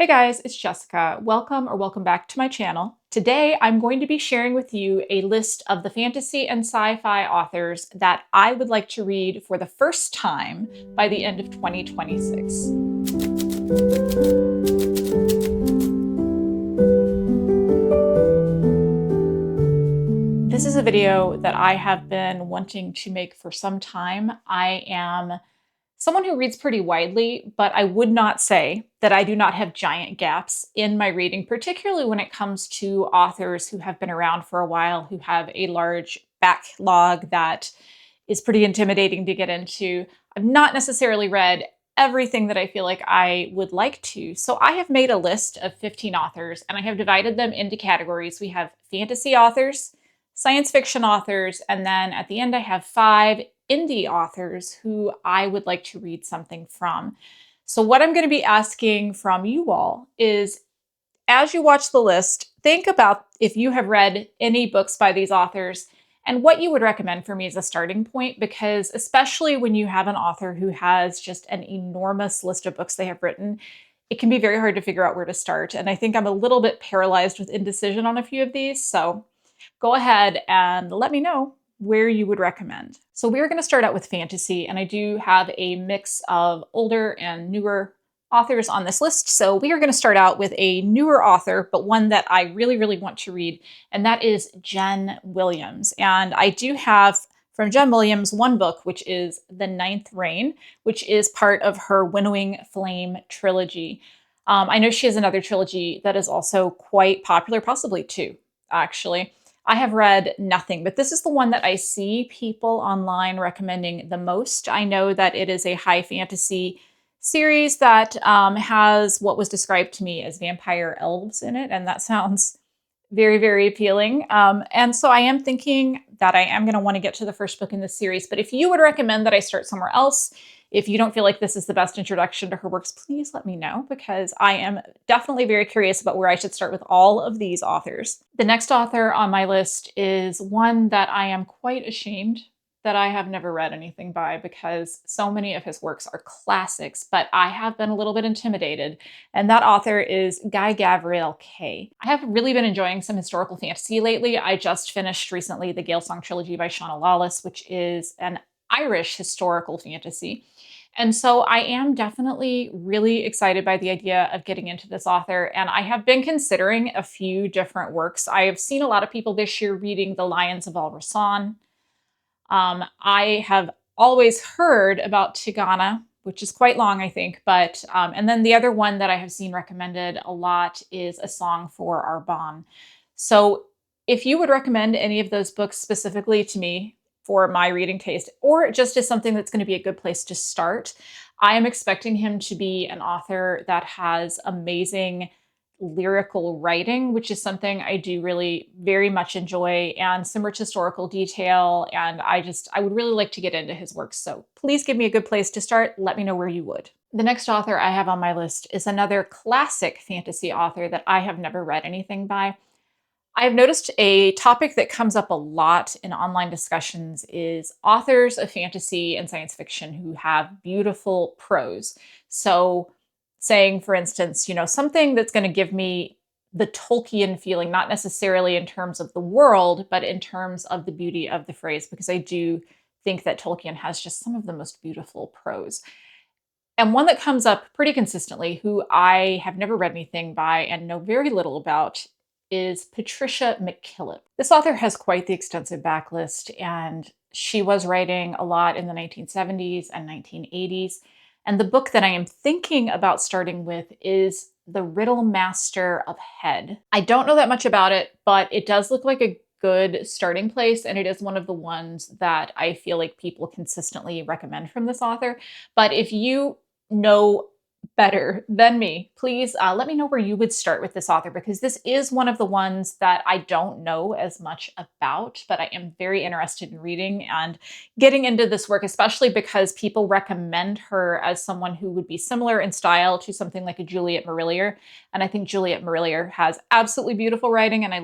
Hey guys, it's Jessica. Welcome or welcome back to my channel. Today I'm going to be sharing with you a list of the fantasy and sci-fi authors that I would like to read for the first time by the end of 2026. This is a video that I have been wanting to make for some time. I am someone who reads pretty widely, but I would not say that I do not have giant gaps in my reading, particularly when it comes to authors who have been around for a while, who have a large backlog that is pretty intimidating to get into. I've not necessarily read everything that I feel like I would like to. So I have made a list of 15 authors and I have divided them into categories. We have fantasy authors, science fiction authors, and then at the end I have 5 indie authors who I would like to read something from. So what I'm going to be asking from you all is, as you watch the list, think about if you have read any books by these authors and what you would recommend for me as a starting point, because especially when you have an author who has just an enormous list of books they have written, it can be very hard to figure out where to start. And I think I'm a little bit paralyzed with indecision on a few of these. So go ahead and let me know where you would recommend. So we're going to start out with fantasy, and I do have a mix of older and newer authors on this list. So we are going to start out with a newer author, but one that I really, really want to read, and that is Jen Williams. And I do have from Jen Williams one book, which is The Ninth Reign, which is part of her Winnowing Flame trilogy. I know she has another trilogy that is also quite popular, possibly 2, actually. I have read nothing, but this is the one that I see people online recommending the most. I know that it is a high fantasy series that has what was described to me as vampire elves in it, and that sounds very, very appealing. And so I am thinking that I am going to want to get to the first book in this series, but if you would recommend that I start somewhere else, if you don't feel like this is the best introduction to her works, please let me know, because I am definitely very curious about where I should start with all of these authors. The next author on my list is one that I am quite ashamed that I have never read anything by, because so many of his works are classics, but I have been a little bit intimidated, and that author is Gavriel Kay. I have really been enjoying some historical fantasy lately. I just finished recently the Galesong trilogy by Shauna Lawless, which is an Irish historical fantasy. And so I am definitely really excited by the idea of getting into this author, and I have been considering a few different works. I have seen a lot of people this year reading The Lions of Al-Rassan. I have always heard about Tigana, which is quite long, I think, but and then the other one that I have seen recommended a lot is A Song for Arbonne. So if you would recommend any of those books specifically to me for my reading taste, or just as something that's going to be a good place to start, I am expecting him to be an author that has amazing lyrical writing, which is something I do really very much enjoy, and some rich historical detail. And I would really like to get into his work. So please give me a good place to start. Let me know where you would. The next author I have on my list is another classic fantasy author that I have never read anything by. I have noticed a topic that comes up a lot in online discussions is authors of fantasy and science fiction who have beautiful prose. So saying, for instance, something that's going to give me the Tolkien feeling, not necessarily in terms of the world, but in terms of the beauty of the phrase, because I do think that Tolkien has just some of the most beautiful prose. And one that comes up pretty consistently, who I have never read anything by and know very little about, is Patricia McKillip. This author has quite the extensive backlist, and she was writing a lot in the 1970s and 1980s. And the book that I am thinking about starting with is The Riddle-Master of Head. I don't know that much about it, but it does look like a good starting place, and it is one of the ones that I feel like people consistently recommend from this author. But if you know better than me, please let me know where you would start with this author, because this is one of the ones that I don't know as much about, but I am very interested in reading and getting into this work, especially because people recommend her as someone who would be similar in style to something like a Juliet Marillier. And I think Juliet Marillier has absolutely beautiful writing, and I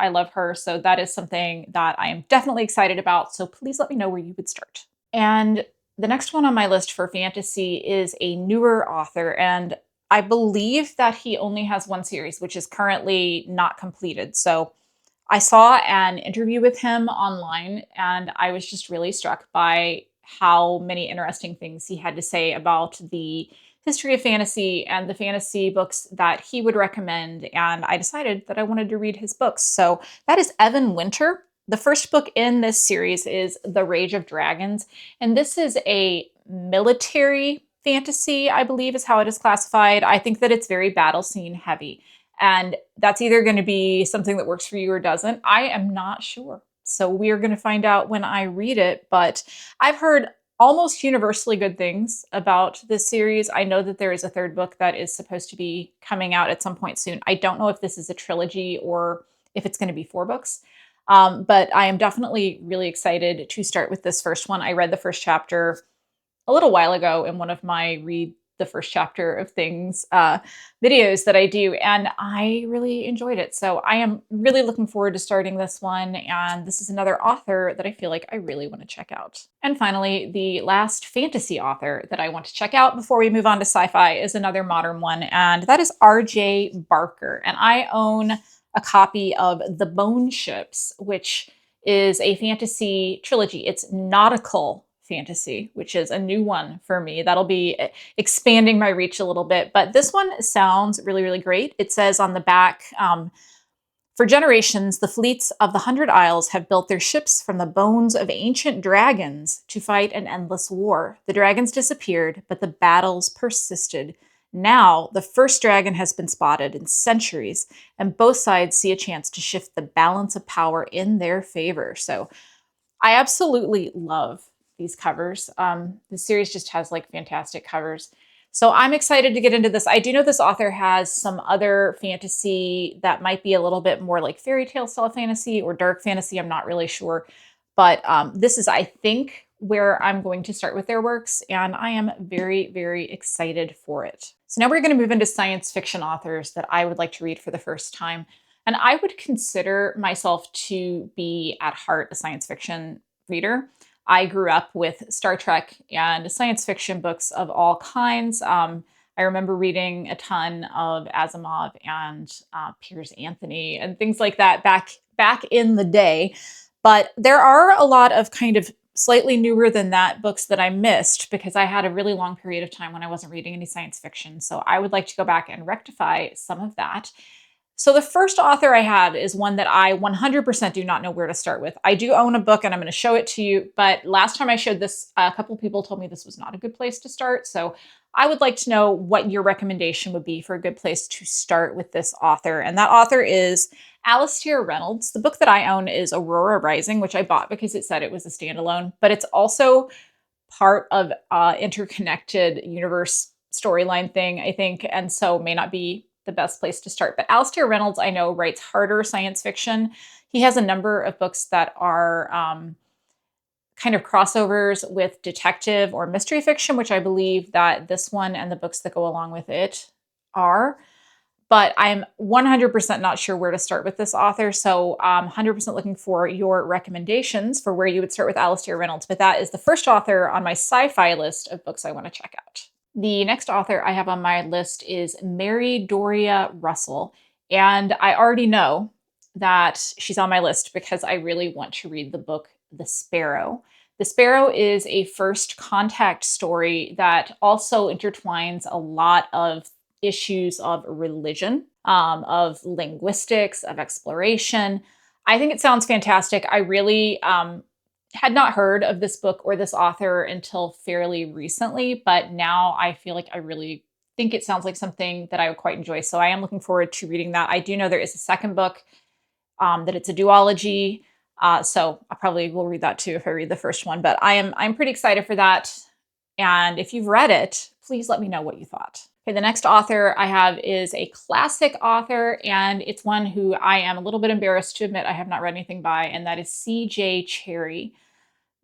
love her. So that is something that I am definitely excited about. So please let me know where you would start. And the next one on my list for fantasy is a newer author, and I believe that he only has one series, which is currently not completed. So I saw an interview with him online, and I was just really struck by how many interesting things he had to say about the history of fantasy and the fantasy books that he would recommend. And I decided that I wanted to read his books. So that is Evan Winter. The first book in this series is The Rage of Dragons. And this is a military fantasy, I believe is how it is classified. I think that it's very battle scene heavy. And that's either going to be something that works for you or doesn't. I am not sure. So we're going to find out when I read it. But I've heard almost universally good things about this series. I know that there is a third book that is supposed to be coming out at some point soon. I don't know if this is a trilogy or if it's going to be 4 books. But I am definitely really excited to start with this first one. I read the first chapter a little while ago in one of my read the first chapter of things videos that I do, and I really enjoyed it. So I am really looking forward to starting this one, and this is another author that I feel like I really want to check out. And finally, the last fantasy author that I want to check out before we move on to sci-fi is another modern one, and that is R.J. Barker. And I own a copy of The Bone Ships, which is a fantasy trilogy. It's nautical fantasy, which is a new one for me. That'll be expanding my reach a little bit. But this one sounds really, really great. It says on the back, for generations, the fleets of the 100 Isles have built their ships from the bones of ancient dragons to fight an endless war. The dragons disappeared, but the battles persisted. Now, the first dragon has been spotted in centuries, and both sides see a chance to shift the balance of power in their favor. So I absolutely love these covers. The series just has like fantastic covers. So I'm excited to get into this. I do know this author has some other fantasy that might be a little bit more like fairy tale style fantasy or dark fantasy. I'm not really sure. But this is, I think, where I'm going to start with their works. And I am very, very excited for it. So now we're going to move into science fiction authors that I would like to read for the first time. And I would consider myself to be at heart a science fiction reader. I grew up with Star Trek and science fiction books of all kinds. I remember reading a ton of Asimov and Piers Anthony and things like that back in the day. But there are a lot of kind of slightly newer than that books that I missed because I had a really long period of time when I wasn't reading any science fiction. So I would like to go back and rectify some of that. So the first author I have is one that I 100% do not know where to start with. I do own a book and I'm going to show it to you, but last time I showed this, a couple people told me this was not a good place to start. So I would like to know what your recommendation would be for a good place to start with this author. And that author is Alastair Reynolds. The book that I own is Aurora Rising, which I bought because it said it was a standalone, but it's also part of interconnected universe storyline thing, I think, and so may not be the best place to start. But Alastair Reynolds, I know, writes harder science fiction. He has a number of books that are kind of crossovers with detective or mystery fiction, which I believe that this one and the books that go along with it are. But I'm 100% not sure where to start with this author. So I'm 100% looking for your recommendations for where you would start with Alastair Reynolds. But that is the first author on my sci-fi list of books I want to check out. The next author I have on my list is Mary Doria Russell. And I already know that she's on my list because I really want to read the book The Sparrow. The Sparrow is a first contact story that also intertwines a lot of issues of religion, of linguistics, of exploration. I think it sounds fantastic. I really had not heard of this book or this author until fairly recently, but now I feel like I really think it sounds like something that I would quite enjoy. So I am looking forward to reading that. I do know there is a second book, that it's a duology. So I probably will read that too if I read the first one, but I'm pretty excited for that. And if you've read it, please let me know what you thought. Okay, the next author I have is a classic author, and it's one who I am a little bit embarrassed to admit I have not read anything by, and that is C.J. Cherryh.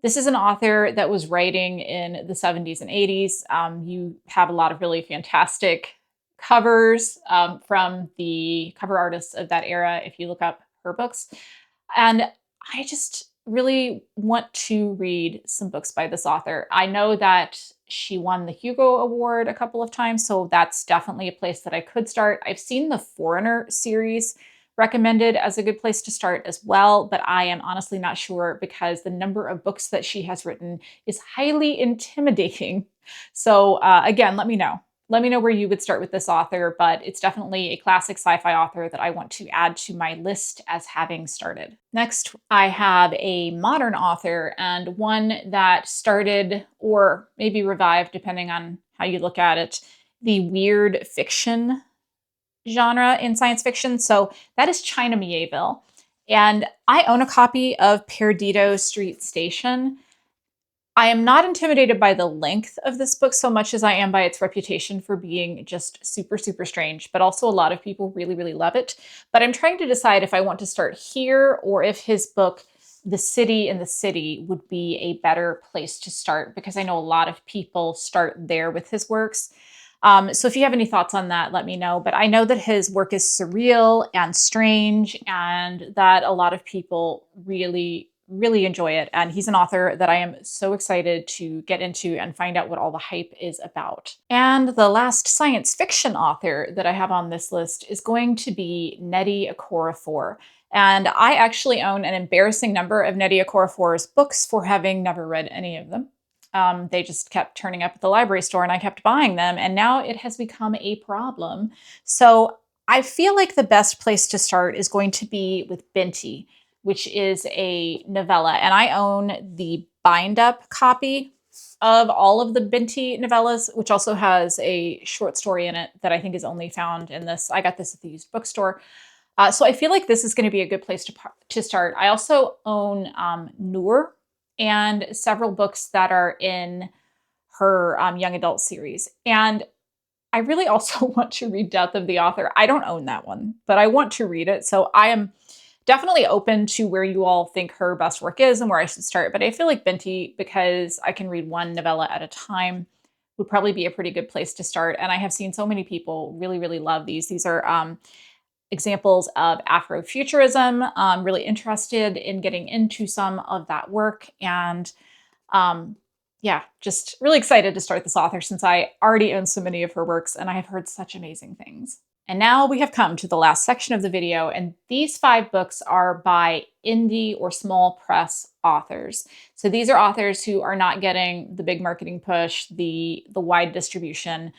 This is an author that was writing in the 70s and 80s. You have a lot of really fantastic covers from the cover artists of that era if you look up her books. And I just really want to read some books by this author. I know that She won the Hugo Award a couple of times, so that's definitely a place that I could start. I've seen the Foreigner series recommended as a good place to start as well, but I am honestly not sure because the number of books that she has written is highly intimidating. So again, let me know. Let me know where you would start with this author, but it's definitely a classic sci-fi author that I want to add to my list as having started. Next, I have a modern author and one that started or maybe revived, depending on how you look at it, the weird fiction genre in science fiction. So that is China Mieville. And I own a copy of Perdido Street Station. I am not intimidated by the length of this book so much as I am by its reputation for being just super, super strange, but also a lot of people really, really love it. But I'm trying to decide if I want to start here or if his book, The City in the City, would be a better place to start because I know a lot of people start there with his works. So if you have any thoughts on that, let me know. But I know that his work is surreal and strange and that a lot of people really, really enjoy it. And he's an author that I am so excited to get into and find out what all the hype is about. And the last science fiction author that I have on this list is going to be Nnedi Okorafor. And I actually own an embarrassing number of Nnedi Okorafor's books for having never read any of them. They just kept turning up at the library store and I kept buying them, and now it has become a problem. So I feel like the best place to start is going to be with Binti, which is a novella, and I own the bind-up copy of all of the Binti novellas, which also has a short story in it that I think is only found in this. I got this at the used bookstore. So I feel like this is going to be a good place to start. I also own Noor, and several books that are in her young adult series. And I really also want to read Death of the Author. I don't own that one, but I want to read it. So I am definitely open to where you all think her best work is and where I should start. But I feel like Binti, because I can read one novella at a time, would probably be a pretty good place to start. And I have seen so many people really, really love these. These are examples of Afrofuturism. I'm really interested in getting into some of that work. And yeah, just really excited to start this author since I already own so many of her works and I have heard such amazing things. And now we have come to the last section of the video, and these 5 books are by indie or small press authors. So these are authors who are not getting the big marketing push, the wide distribution.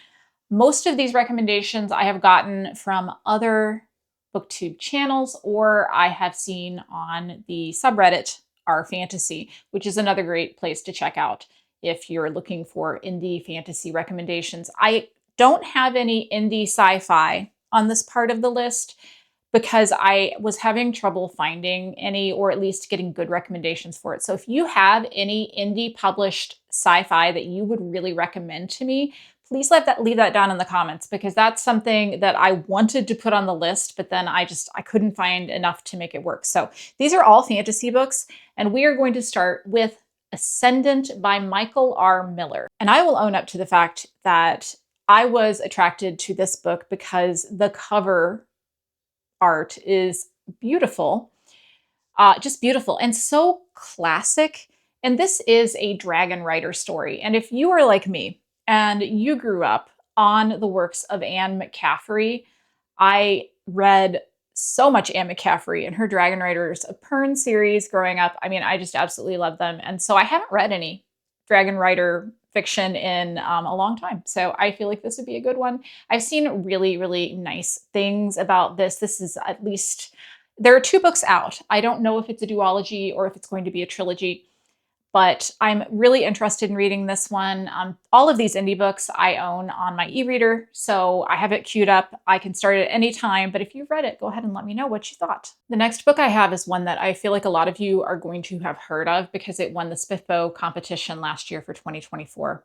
Most of these recommendations I have gotten from other Booktube channels, or I have seen on the subreddit R Fantasy, which is another great place to check out if you're looking for indie fantasy recommendations. I don't have any indie sci-fi on this part of the list because I was having trouble finding any, or at least getting good recommendations for it. So if you have any indie published sci-fi that you would really recommend to me, please leave that down in the comments, because that's something that I wanted to put on the list, but then I couldn't find enough to make it work. So these are all fantasy books, and we are going to start with Ascendant by Michael R. Miller. And I will own up to the fact that I was attracted to this book because the cover art is beautiful, just beautiful and so classic. And this is a dragon rider story. And if you are like me and you grew up on the works of Anne McCaffrey, I read so much Anne McCaffrey and her Dragon Riders of Pern series growing up. I mean, I just absolutely love them. And so I haven't read any Dragon Rider fiction in a long time. So I feel like this would be a good one. I've seen really, really nice things about this. This is at least, there are 2 books out. I don't know if it's a duology or if it's going to be a trilogy, but I'm really interested in reading this one. All of these indie books I own on my e-reader, so I have it queued up. I can start it any time, but if you've read it, go ahead and let me know what you thought. The next book I have is one that I feel like a lot of you are going to have heard of because it won the SPIFFO competition last year for 2024.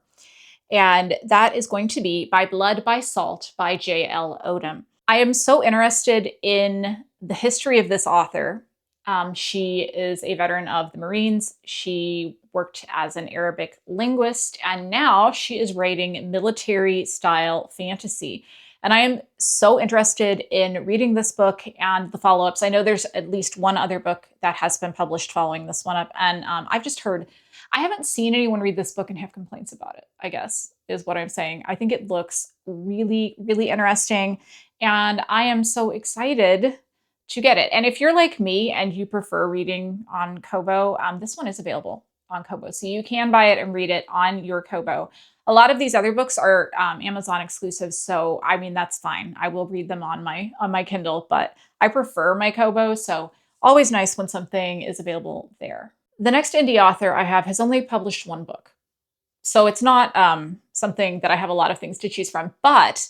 And that is going to be By Blood, by Salt by J.L. Odom. I am so interested in the history of this author. She is a veteran of the Marines. She worked as an Arabic linguist, and now she is writing military-style fantasy. And I am so interested in reading this book and the follow-ups. I know there's at least one other book that has been published following this one up, and I've just heard I haven't seen anyone read this book and have complaints about it, I guess, is what I'm saying. I think it looks really, really interesting, and I am so excited to get it. And if you're like me and you prefer reading on Kobo, this one is available on Kobo. So you can buy it and read it on your Kobo. A lot of these other books are Amazon exclusives, so I mean, that's fine. I will read them on my Kindle, but I prefer my Kobo, so always nice when something is available there. The next indie author I have has only published one book. So it's not something that I have a lot of things to choose from, but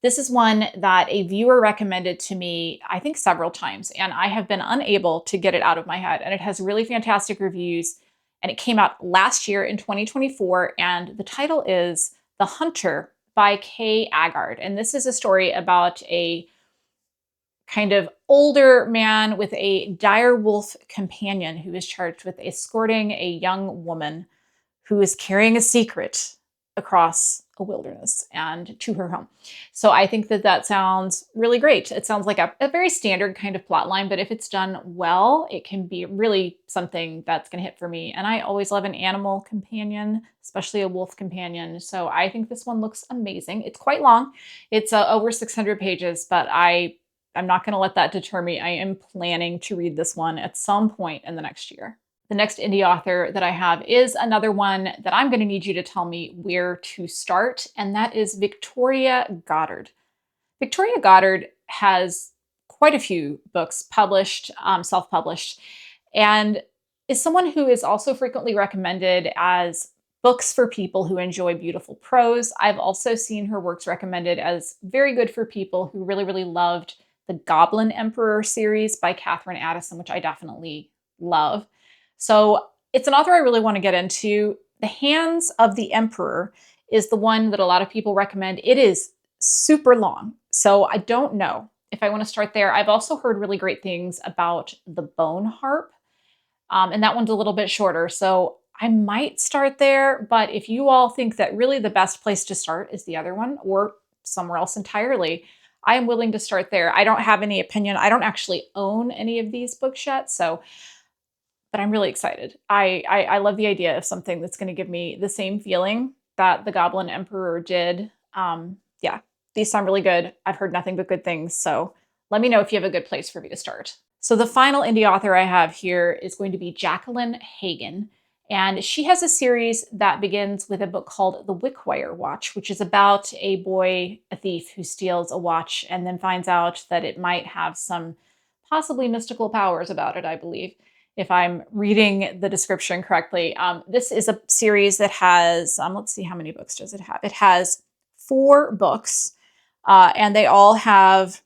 this is one that a viewer recommended to me, I think several times, and I have been unable to get it out of my head. And it has really fantastic reviews, and it came out last year in 2024, and the title is The Hunter by Kay Aagard. And this is a story about a kind of older man with a dire wolf companion who is charged with escorting a young woman who is carrying a secret across a wilderness and to her home. So I think that that sounds really great. It sounds like a very standard kind of plot line, but if it's done well, it can be really something that's going to hit for me. And I always love an animal companion, especially a wolf companion. So I think this one looks amazing. It's quite long. It's over 600 pages, but I'm not going to let that deter me. I am planning to read this one at some point in the next year. The next indie author that I have is another one that I'm going to need you to tell me where to start, and that is Victoria Goddard. Victoria Goddard has quite a few books published, self-published, and is someone who is also frequently recommended as books for people who enjoy beautiful prose. I've also seen her works recommended as very good for people who really, really loved the Goblin Emperor series by Catherine Addison, which I definitely love. So it's an author I really want to get into. The Hands of the Emperor is the one that a lot of people recommend. It is super long, so I don't know if I want to start there. I've also heard really great things about The Bone Harp, and that one's a little bit shorter, so I might start there. But if you all think that really the best place to start is the other one or somewhere else entirely, I am willing to start there. I don't have any opinion. I don't actually own any of these books yet, but I'm really excited. I love the idea of something that's going to give me the same feeling that the Goblin Emperor did. Yeah, these sound really good. I've heard nothing but good things, so let me know if you have a good place for me to start. So the final indie author I have here is going to be Jacqueline Hagen, and she has a series that begins with a book called The Wickwire Watch, which is about a boy, a thief, who steals a watch and then finds out that it might have some possibly mystical powers about it, I believe, if I'm reading the description correctly. This is a series that has, let's see, how many books does it have? It has 4 books, and they all have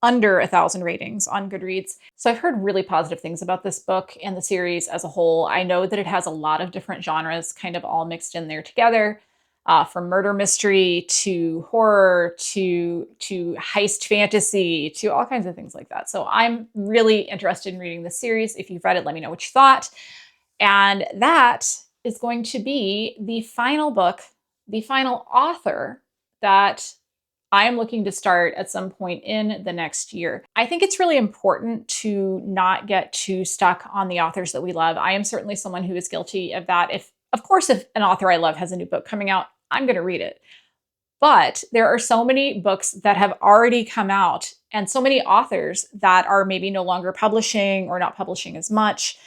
under 1,000 ratings on Goodreads. So I've heard really positive things about this book and the series as a whole. I know that it has a lot of different genres kind of all mixed in there together. From murder mystery to horror to heist fantasy to all kinds of things like that. So I'm really interested in reading this series. If you've read it, let me know what you thought. And that is going to be the final book, the final author that I am looking to start at some point in the next year. I think it's really important to not get too stuck on the authors that we love. I am certainly someone who is guilty of that. Of course, if an author I love has a new book coming out, I'm going to read it. But there are so many books that have already come out and so many authors that are maybe no longer publishing or not publishing as much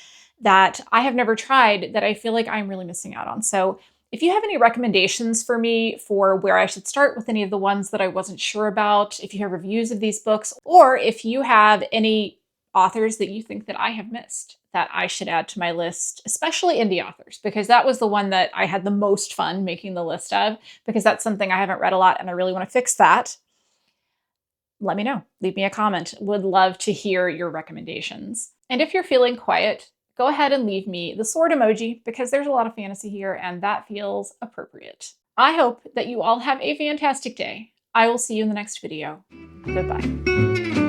that I have never tried that I feel like I'm really missing out on. So if you have any recommendations for me for where I should start with any of the ones that I wasn't sure about, if you have reviews of these books, or if you have any authors that you think that I have missed that I should add to my list, especially indie authors, because that was the one that I had the most fun making the list of, because that's something I haven't read a lot and I really want to fix that. Let me know. Leave me a comment. Would love to hear your recommendations. And if you're feeling quiet, go ahead and leave me the sword emoji, because there's a lot of fantasy here and that feels appropriate. I hope that you all have a fantastic day. I will see you in the next video. Goodbye.